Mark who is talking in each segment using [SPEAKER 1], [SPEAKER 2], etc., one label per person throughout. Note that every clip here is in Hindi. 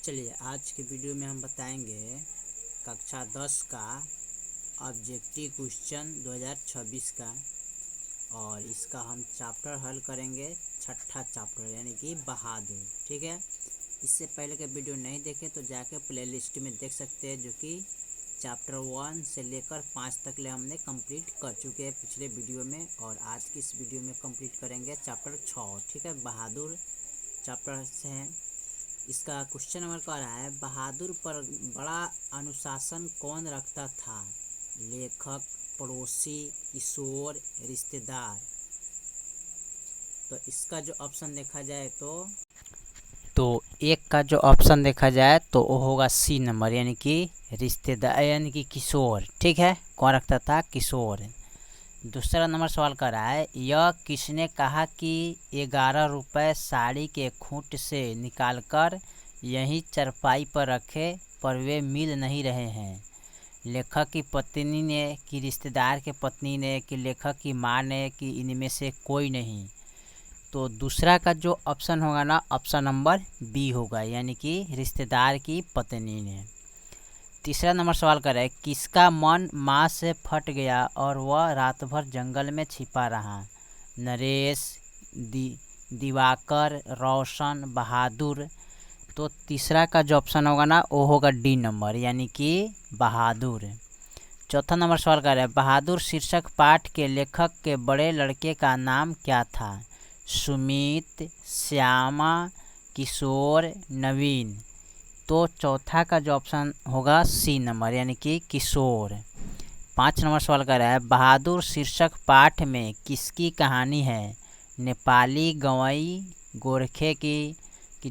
[SPEAKER 1] चलिए आज के वीडियो में हम बताएंगे कक्षा 10 का ऑब्जेक्टिव क्वेश्चन 2026 का। और इसका हम चैप्टर हल करेंगे, छठा चैप्टर यानी कि बहादुर। ठीक है, इससे पहले के वीडियो नहीं देखे तो जाके प्लेलिस्ट में देख सकते हैं, जो कि चैप्टर 1 से लेकर 5 तक ले हमने कंप्लीट कर चुके हैं पिछले वीडियो में। और आज की इस वीडियो में कंप्लीट करेंगे चैप्टर 6। ठीक है, बहादुर चैप्टर से है। इसका क्वेश्चन नंबर कह रहा है, बहादुर पर बड़ा अनुशासन कौन रखता था? लेखक, पड़ोसी, किशोर, रिश्तेदार। तो इसका जो ऑप्शन देखा जाए तो एक का जो ऑप्शन देखा जाए तो वो होगा सी नंबर, यानी कि रिश्तेदार यानी कि किशोर। ठीक है, कौन रखता था? किशोर। दूसरा नंबर सवाल कर रहा है, यह किसने कहा कि 11 रुपये साड़ी के खूंट से निकालकर यहीं चरपाई पर रखे, पर वे मिल नहीं रहे हैं? लेखक की पत्नी ने, कि रिश्तेदार के पत्नी ने, कि लेखक की माँ ने, कि इनमें से कोई नहीं? तो दूसरा का जो ऑप्शन होगा ना, ऑप्शन नंबर बी होगा, यानी कि रिश्तेदार की पत्नी ने। तीसरा नंबर सवाल कर रहा है, किसका मन माँ से फट गया और वह रात भर जंगल में छिपा रहा? नरेश, दिवाकर, रोशन, बहादुर। तो तीसरा का जो ऑप्शन होगा ना वो होगा डी नंबर, यानी कि बहादुर। चौथा नंबर सवाल कर रहा है, बहादुर शीर्षक पाठ के लेखक के बड़े लड़के का नाम क्या था? सुमित, श्यामा, किशोर, नवीन। तो चौथा का जो ऑप्शन होगा सी नंबर, यानी कि किशोर। 5 नंबर सवाल कर रहा है, बहादुर शीर्षक पाठ में किसकी कहानी है? नेपाली गवई गोरखे की, कि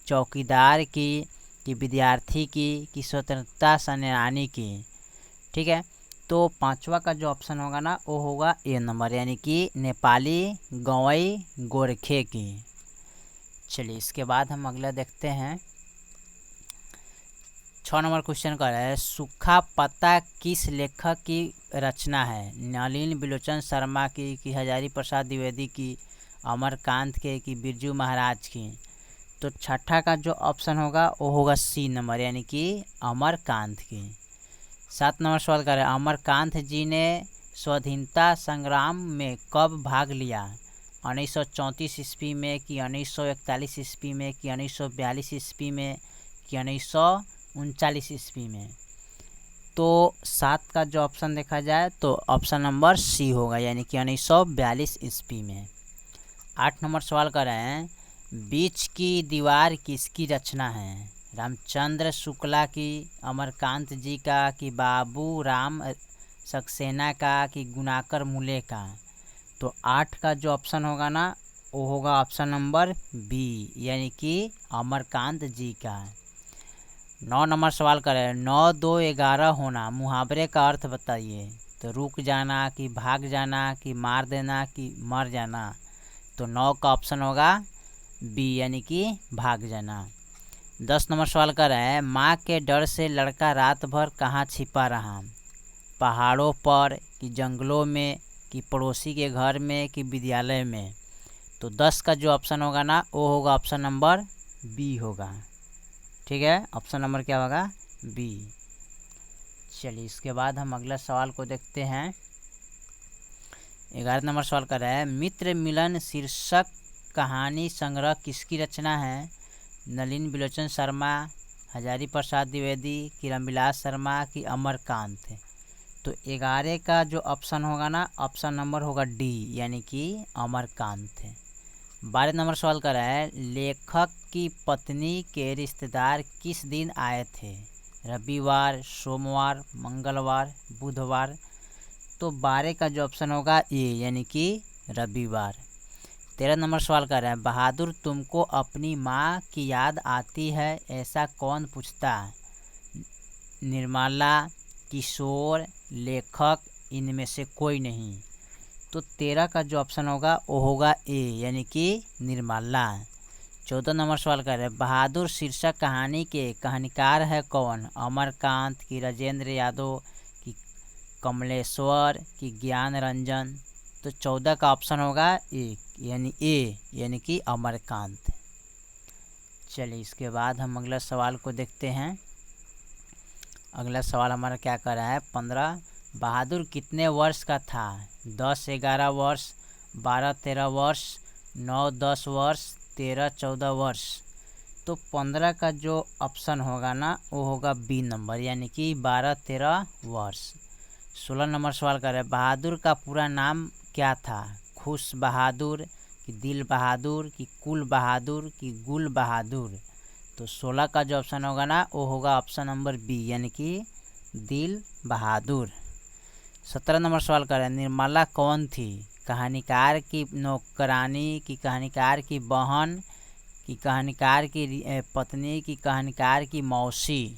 [SPEAKER 1] चौकीदार की, कि विद्यार्थी की, कि स्वतंत्रता सेनानी की? ठीक है, तो पांचवा का जो ऑप्शन होगा ना वो होगा ए नंबर, यानी कि नेपाली गवई गोरखे की। चलिए इसके बाद हम अगला देखते हैं। 6 नंबर क्वेश्चन कर रहा है, सूखा पत्ता किस लेखक की रचना है? नलिन बिलोचन शर्मा की, कि हजारी प्रसाद द्विवेदी की, अमरकांत के, कि बिरजू महाराज की? तो छठा का जो ऑप्शन होगा वो होगा सी नंबर, यानी कि अमरकांत की। 7 नंबर सवाल कर रहे हैं, अमरकांत जी ने स्वाधीनता संग्राम में कब भाग लिया? 1934 ईस्वी में, कि 1941 ईस्वी में, कि 1942 ईस्वी में, कि 1939 ईस्वी में? तो 7 का जो ऑप्शन देखा जाए तो ऑप्शन नंबर सी होगा, यानी कि 1942 ईस्वी में। 8 नंबर सवाल कर रहे हैं, बीच की दीवार किसकी रचना है? रामचंद्र शुक्ला की, अमरकांत जी का, कि बाबू राम सक्सेना का, कि गुणाकर मूले का? तो 8 का जो ऑप्शन होगा ना वो होगा ऑप्शन नंबर बी, यानी कि अमरकांत जी का। 9 नंबर सवाल करें, 9, 2, 11 होना मुहावरे का अर्थ बताइए। तो रुक जाना, कि भाग जाना, कि मार देना, कि मर जाना? तो 9 का ऑप्शन होगा बी, यानी कि भाग जाना। 10 नंबर सवाल कर रहे हैं, माँ के डर से लड़का रात भर कहाँ छिपा रहा? पहाड़ों पर, कि जंगलों में, कि पड़ोसी के घर में, कि विद्यालय में? तो 10 का जो ऑप्शन होगा ना वो होगा ऑप्शन नंबर बी होगा। ठीक है, ऑप्शन नंबर क्या होगा? बी। चलिए इसके बाद हम अगला सवाल को देखते हैं। 11 नंबर सवाल कर रहा है, मित्र मिलन शीर्षक कहानी संग्रह किसकी रचना है? नलिन बिलोचन शर्मा, हजारी प्रसाद द्विवेदी, कि रामविलास शर्मा, कि अमरकांत? तो 11 का जो ऑप्शन होगा ना ऑप्शन नंबर होगा डी, यानी कि अमरकांत। 12 नंबर सवाल कर रहा है, लेखक की पत्नी के रिश्तेदार किस दिन आए थे? रविवार, सोमवार, मंगलवार, बुधवार? तो 12 का जो ऑप्शन होगा ए, यानी कि रविवार। 13 नंबर सवाल कर रहा है, बहादुर तुमको अपनी माँ की याद आती है, ऐसा कौन पूछता? निर्मला, किशोर, लेखक, इनमें से कोई नहीं? तो 13 का जो ऑप्शन होगा वो होगा ए, यानी कि निर्मला। 14 नंबर सवाल कर रहे हैं, बहादुर शीर्षक कहानी के कहानीकार है कौन? अमरकांत, की राजेंद्र यादव, की कमलेश्वर, की ज्ञान रंजन? तो 14 का ऑप्शन होगा ए, यानी कि अमरकांत। चलिए इसके बाद हम अगला सवाल को देखते हैं। अगला सवाल हमारा क्या कर रहा है, 15 बहादुर कितने वर्ष का था? 10-11 वर्ष, 12-13 वर्ष, 9-10 वर्ष, 13-14 वर्ष। तो 15 का जो ऑप्शन होगा ना वो होगा बी नंबर, यानी कि 12-13 वर्ष। 16 नंबर सवाल कर रहे हैं, बहादुर का पूरा नाम क्या था? खुश बहादुर, कि दिल बहादुर, कि कुल बहादुर, कि गुल बहादुर। तो 16 का जो ऑप्शन होगा ना वो होगा ऑप्शन नंबर बी, यानी कि दिल बहादुर। 17 नंबर सवाल कर रहे हैं, निर्मला कौन थी? कहानीकार की नौकरानी, की कहानीकार की बहन, की कहानीकार की पत्नी, की कहानीकार की मौसी।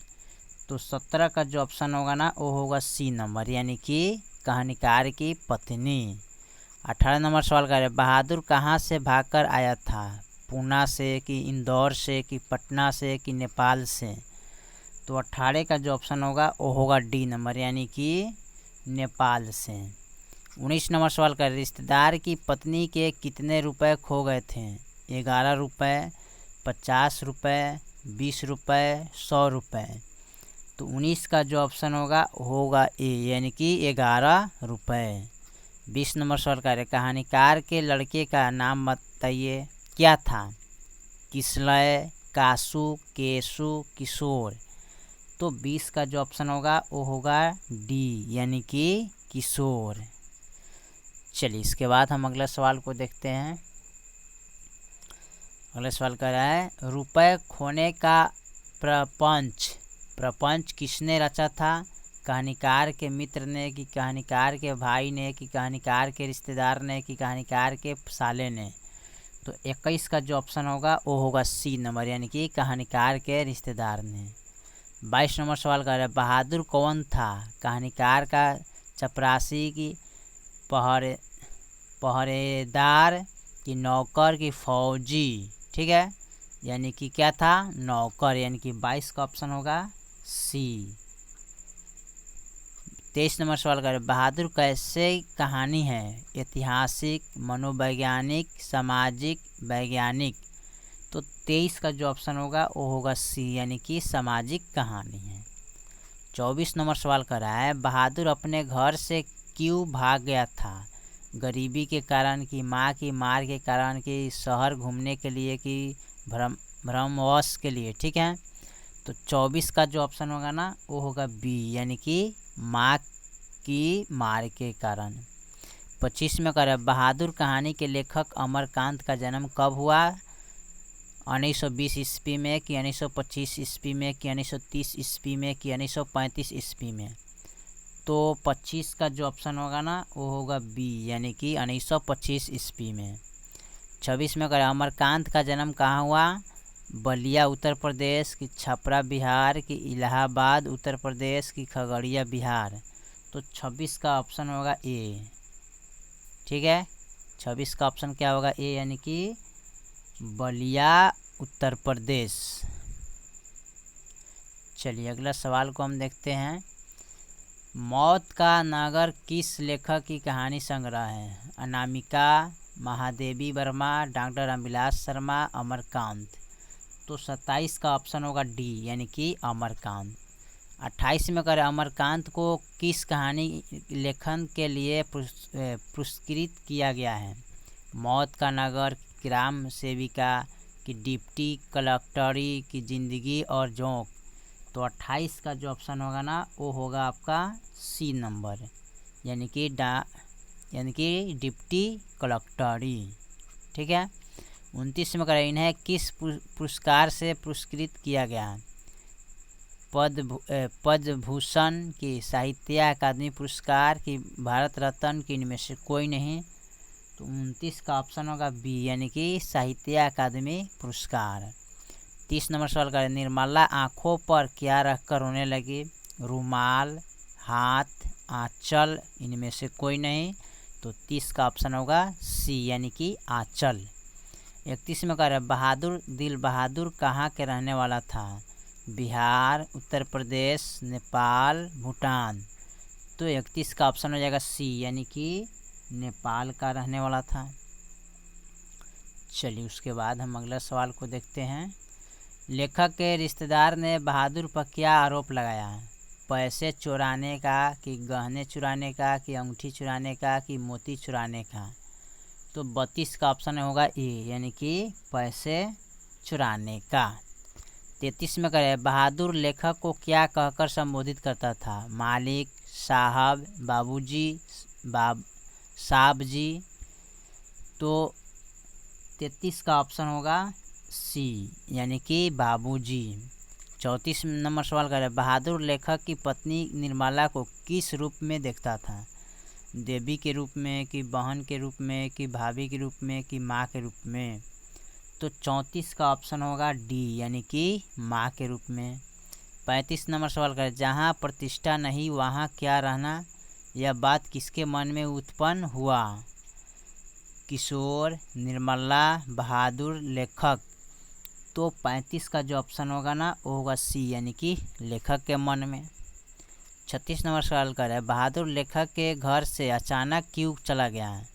[SPEAKER 1] तो 17 का जो ऑप्शन होगा ना वो होगा सी नंबर, यानी कि कहानीकार की पत्नी। 18 नंबर सवाल कर रहे हैं, बहादुर कहाँ से भागकर आया था? पूना से, कि इंदौर से, कि पटना से, कि नेपाल से। तो 18 का जो ऑप्शन होगा वो होगा डी नंबर, यानी कि नेपाल से। 19 नंबर सवाल कर, रिश्तेदार की पत्नी के कितने रुपए खो गए थे? 11 रुपये, 50 रुपये, 20 रुपये, 100 रुपये। तो 19 का जो ऑप्शन होगा ए, यानी कि 11 रुपये। 20 नंबर सवाल कर, कहानीकार के लड़के का नाम बताइए, क्या था? किसलय, कासू, केसु, किशोर। तो 20 का जो ऑप्शन होगा वो होगा डी, यानी कि किशोर। चलिए इसके बाद हम अगला सवाल को देखते हैं। अगला सवाल कर रहा है, रुपए खोने का प्रपंच किसने रचा था? कहानीकार के मित्र ने, कि कहानीकार के भाई ने, कि कहानीकार के रिश्तेदार ने, कि कहानीकार के साले ने। तो 21 का जो ऑप्शन होगा वो होगा सी नंबर, यानी कि कहानीकार के रिश्तेदार ने। 22 नंबर सवाल कर रहे हैं, बहादुर कौन था? कहानीकार का चपरासी, की पहरेदार, की नौकर, की फौजी। ठीक है, यानी कि क्या था? नौकर, यानी कि 22 का ऑप्शन होगा सी। 23 नंबर सवाल कर, बहादुर कैसे कहानी है? ऐतिहासिक, मनोवैज्ञानिक, सामाजिक, वैज्ञानिक। तो 23 का जो ऑप्शन होगा वो होगा सी, यानी कि सामाजिक कहानी है। 24 नंबर सवाल कर रहा है, बहादुर अपने घर से क्यों भाग गया था? गरीबी के कारण, कि माँ की मार के कारण, कि शहर घूमने के लिए, कि भ्रमवश के लिए। ठीक है, तो 24 का जो ऑप्शन होगा ना वो होगा बी, यानी कि माँ की मार के कारण। 25 में कर, बहादुर कहानी के लेखक अमरकांत का जन्म कब हुआ? 1920 ईस्वी में, कि 1925 ईस्वी में, कि 1930 ईस्वी में, कि 1935 ईस्वी में। तो 25 का जो ऑप्शन होगा ना वो होगा बी, यानी कि 1925 ईस्वी में। 26 में कर, अमरकांत का जन्म कहाँ हुआ? बलिया उत्तर प्रदेश, की छपरा बिहार, की इलाहाबाद उत्तर प्रदेश, की खगड़िया बिहार। तो 26 का ऑप्शन होगा ए। ठीक है, 26 का ऑप्शन क्या होगा? ए, यानी कि बलिया उत्तर प्रदेश। चलिए अगला सवाल को हम देखते हैं। मौत का नगर किस लेखक की कहानी संग्रह है? अनामिका, महादेवी वर्मा, डॉक्टर रामविलास शर्मा, अमरकांत। तो 27 का ऑप्शन होगा डी, यानी कि अमरकांत। 28 में करें, अमरकांत को किस कहानी लेखन के लिए पुरस्कृत किया गया है? मौत का नगर, ग्राम सेविका, की डिप्टी कलेक्टरी, की जिंदगी और जोंक। तो 28 का जो ऑप्शन होगा ना वो होगा आपका सी नंबर, यानी कि डिप्टी कलेक्टरी। ठीक है, 29 में करें, इन्हें किस पुरस्कार से पुरस्कृत किया गया? पद्मभूषण, की साहित्य अकादमी पुरस्कार, की भारत रत्न, की इनमें से कोई नहीं। तो 29 का ऑप्शन होगा बी, यानी कि साहित्य अकादमी पुरस्कार। 30 नंबर सवाल करें, निर्मला आँखों पर क्या रखकर रोने लगी? रुमाल, हाथ, आंचल, इनमें से कोई नहीं। तो 30 का ऑप्शन होगा सी, यानी कि आंचल। 31 में कह रहे, बहादुर दिल बहादुर कहाँ के रहने वाला था? बिहार, उत्तर प्रदेश, नेपाल, भूटान। तो 31 का ऑप्शन हो जाएगा सी, यानी कि नेपाल का रहने वाला था। चलिए उसके बाद हम अगला सवाल को देखते हैं। लेखक के रिश्तेदार ने बहादुर पर क्या आरोप लगाया है? पैसे चुराने का, कि गहने चुराने का, कि अंगूठी चुराने का, कि मोती चुराने का। तो 32 का ऑप्शन होगा ए, यानी कि पैसे चुराने का। 33 में करें, बहादुर लेखक को क्या कहकर संबोधित करता था? मालिक, साहब, बाबूजी, साहब जी। तो 33 का ऑप्शन होगा सी, यानी कि बाबूजी। 34 नंबर सवाल करें, बहादुर लेखक की पत्नी निर्मला को किस रूप में देखता था? देवी के रूप में, कि बहन के रूप में, कि भाभी के रूप में, कि माँ के रूप में। तो 34 का ऑप्शन होगा डी, यानी कि माँ के रूप में। 35 नंबर सवाल करें, जहाँ प्रतिष्ठा नहीं वहाँ क्या रहना? यह बात किसके मन में उत्पन्न हुआ? किशोर, निर्मला, बहादुर, लेखक। तो 35 का जो ऑप्शन होगा ना वो होगा सी, यानी कि लेखक के मन में। 36 नंबर सवाल करें, बहादुर लेखक के घर से अचानक क्यों चला गया है?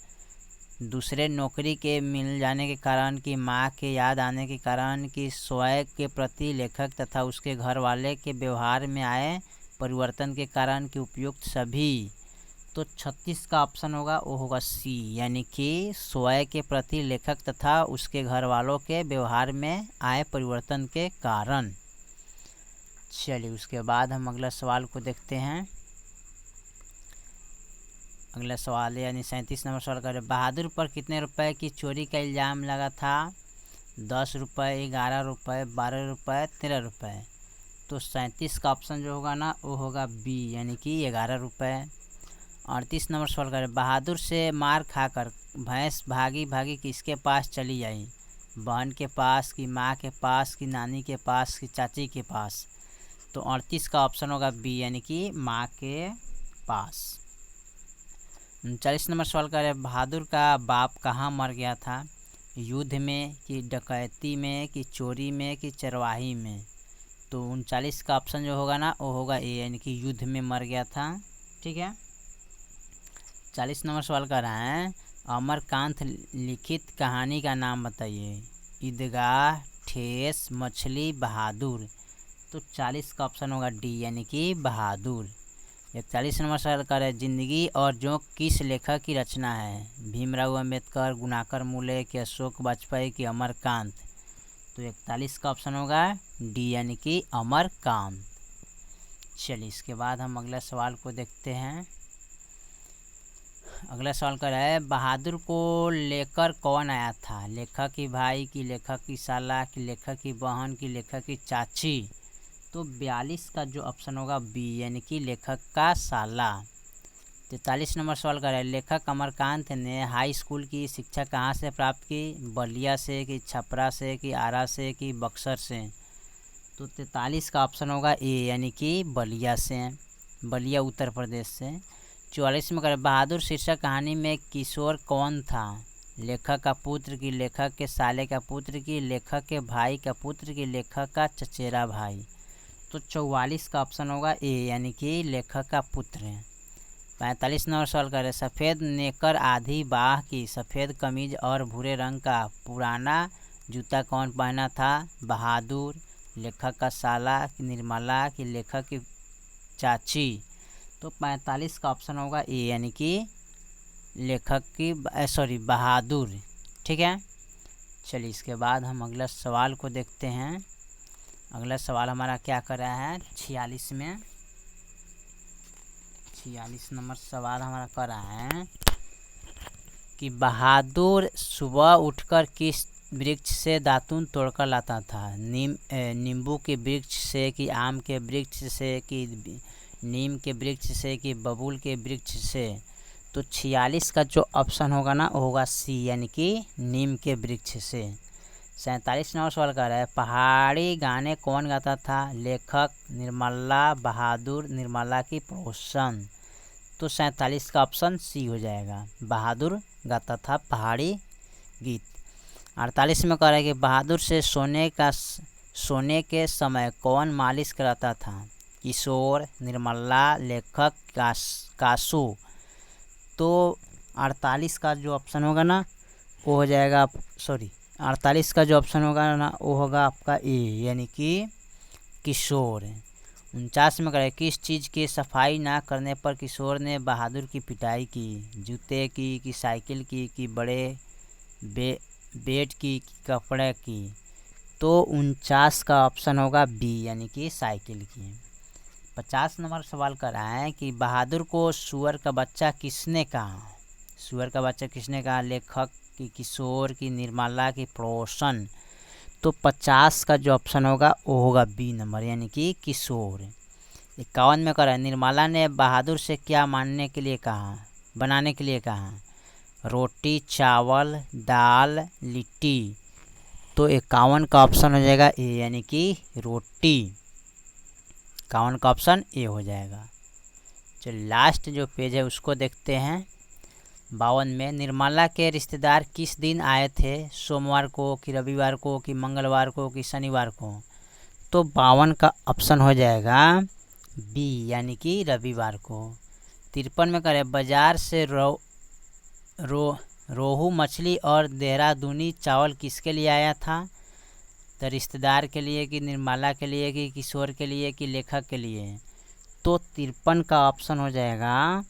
[SPEAKER 1] दूसरे नौकरी के मिल जाने के कारण, कि माँ के याद आने के कारण, कि स्वयं के प्रति लेखक तथा उसके घर वाले के व्यवहार में आए परिवर्तन के कारण, कि उपयुक्त सभी। तो 36 का ऑप्शन होगा वो होगा सी, यानी कि स्वयं के प्रति लेखक तथा उसके घर वालों के व्यवहार में आए परिवर्तन के कारण। चलिए उसके बाद हम अगला सवाल को देखते हैं। अगला सवाल यानी 37 नंबर सवाल करें, बहादुर पर कितने रुपए की चोरी का इल्ज़ाम लगा था? 10 रुपये, 11 रुपये, 12 रुपये, 13 रुपये। तो 37 का ऑप्शन जो होगा ना वो होगा बी, यानी कि 11 रुपये। 38 नंबर सवाल करें, बहादुर से मार खाकर भैंस भागी भागी किसके पास चली आई? बहन के पास, कि माँ के पास, कि नानी के पास, कि चाची के पास। तो 38 का ऑप्शन होगा बी, यानी कि माँ के पास। 39 नंबर सवाल करें, बहादुर का बाप कहाँ मर गया था? युद्ध में, कि डकैती में, कि चोरी में, कि चरवाही में। तो 39 का ऑप्शन जो होगा ना वो होगा ए, यानी कि युद्ध में मर गया था। ठीक है। 40 नंबर सवाल कर रहे हैं, अमरकांत लिखित कहानी का नाम बताइए। ईदगाह, ठेस, मछली, बहादुर। तो 40 का ऑप्शन होगा डी, यानी कि बहादुर। 41 नंबर सवाल करें, जिंदगी और जोंक किस लेखक की रचना है? भीमराव अंबेडकर, गुणाकर मूले, कि अशोक वाजपेयी, कि अमरकांत। तो 41 का ऑप्शन होगा डी, यानी कि अमरकांत। चलिए इसके बाद हम अगला सवाल को देखते हैं। अगला सवाल कर रहा है, बहादुर को लेकर कौन आया था? लेखक की भाई, कि लेखक की साला, कि लेखक की बहन, कि लेखक की चाची। तो 42 का जो ऑप्शन होगा बी, यानी कि लेखक का साला। 43 नंबर सवाल कर रहा है, लेखक अमरकांत ने हाई स्कूल की शिक्षा कहाँ से प्राप्त की? बलिया से, कि छपरा से, कि आरा से, कि बक्सर से। तो 43 का ऑप्शन होगा ए, यानी कि बलिया से, बलिया उत्तर प्रदेश से। 44 में करें, बहादुर शीर्षक कहानी में किशोर कौन था? लेखक का पुत्र, की लेखक के साले का पुत्र, की लेखक के भाई का पुत्र, की लेखक का चचेरा भाई। तो 44 का ऑप्शन होगा ए, यानी कि लेखक का पुत्र है। 45 नंबर सवाल करें, सफ़ेद नेकर आधी बाह की सफ़ेद कमीज और भूरे रंग का पुराना जूता कौन पहना था? बहादुर, लेखक का साला, कि निर्मला, कि लेखक की चाची। तो 45 का ऑप्शन होगा ए, यानी कि लेखक की बहादुर। ठीक है। चलिए इसके बाद हम अगला सवाल को देखते हैं। अगला सवाल हमारा क्या कर रहा है 46 में। 46 नंबर सवाल हमारा कर रहा है कि बहादुर सुबह उठकर किस वृक्ष से दातून तोड़कर लाता था? नींबू के वृक्ष से, कि आम के वृक्ष से, कि नीम के वृक्ष से, कि बबूल के वृक्ष से। तो 46 का जो ऑप्शन होगा ना वो होगा सी, यानी कि नीम के वृक्ष से। 47 नंबर सवाल कर रहा है, पहाड़ी गाने कौन गाता था? लेखक निर्मला, बहादुर, निर्मला की पड़ोसन। तो 47 का ऑप्शन सी हो जाएगा, बहादुर गाता था पहाड़ी गीत। 48 में कह रहा है कि बहादुर से सोने के समय कौन मालिश कराता था? किशोर, निर्मला, लेखक, कासू। तो 48 का जो ऑप्शन होगा ना वो हो जाएगा 48 का जो ऑप्शन होगा ना वो होगा आपका ए यानी कि किशोर। 49 में करें, किस चीज़ की सफाई ना करने पर किशोर ने बहादुर की पिटाई की? जूते की कि साइकिल की कि बड़े बेड की कि कपड़े की? तो 49 का ऑप्शन होगा बी यानी कि साइकिल की। 50 नंबर सवाल कर रहा है कि बहादुर को सुअर का बच्चा किसने कहा? सुअर का बच्चा किसने कहा? लेखक की किशोर की निर्मला की पड़ोसन? तो 50 का जो ऑप्शन होगा वो होगा बी नंबर यानी कि किशोर। 51 में करा, निर्मला ने बहादुर से क्या बनाने के लिए कहा? रोटी, चावल, दाल, लिट्टी? तो 51 का ऑप्शन हो जाएगा ए यानी कि रोटी। 51 का ऑप्शन ए हो जाएगा। चलिए लास्ट जो पेज है उसको देखते हैं। 52 में, निर्मला के रिश्तेदार किस दिन आए थे? सोमवार को कि रविवार को कि मंगलवार को कि शनिवार को? तो 52 का ऑप्शन हो जाएगा बी यानी कि रविवार को। 53 में करें, बाजार से रोहू मछली और देहरादूनी चावल किसके लिए आया था? तो रिश्तेदार के लिए कि निर्मला के लिए कि किशोर के लिए कि लेखक के लिए? तो 53 का ऑप्शन हो जाएगा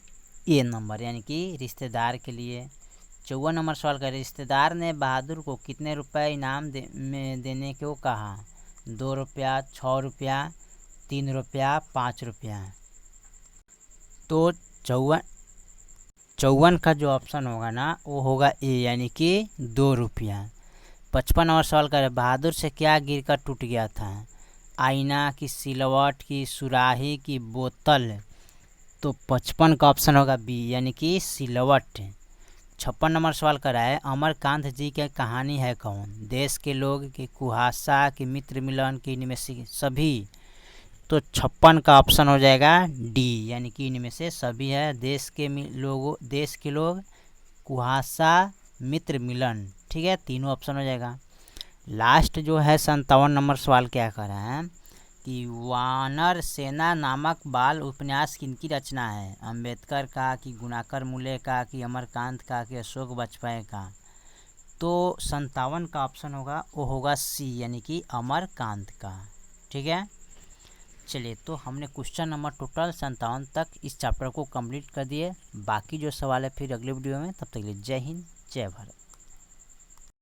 [SPEAKER 1] ए नंबर यानी कि रिश्तेदार के लिए। 54 नंबर सवाल का, रिश्तेदार ने बहादुर को कितने रुपए इनाम में देने को कहा? 2 रुपया, 6 रुपया, 3 रुपया, 5 रुपया? तो 54 का जो ऑप्शन होगा ना वो होगा ए यानी कि 2 रुपया। 55 नंबर सवाल का, बहादुर से क्या गिरकर टूट गया था? आईना की सिलवट की सुराही की बोतल? तो 55 का ऑप्शन होगा बी यानी कि सिलवट। 56 नंबर सवाल कर रहा है, अमरकांत जी की कहानी है कौन? देश के लोग कि कुहासा कि मित्र मिलन कि इनमें से सभी? तो 56 का ऑप्शन हो जाएगा डी यानी कि इनमें से सभी है। देश के लोग, कुहासा, मित्र मिलन, ठीक है, तीनों ऑप्शन हो जाएगा। लास्ट जो है 57 नंबर सवाल क्या कर रहा है कि वानर सेना नामक बाल उपन्यास किनकी रचना है? अंबेडकर का कि गुणाकर मूले का कि अमरकांत का कि अशोक वाजपेयी का? तो 57 का ऑप्शन होगा वो होगा सी यानी कि अमरकांत का। ठीक है, चलिए तो हमने क्वेश्चन नंबर टोटल 57 तक इस चैप्टर को कंप्लीट कर दिए। बाकी जो सवाल है फिर अगले वीडियो में, तब तक के लिए जय हिंद जय भारत।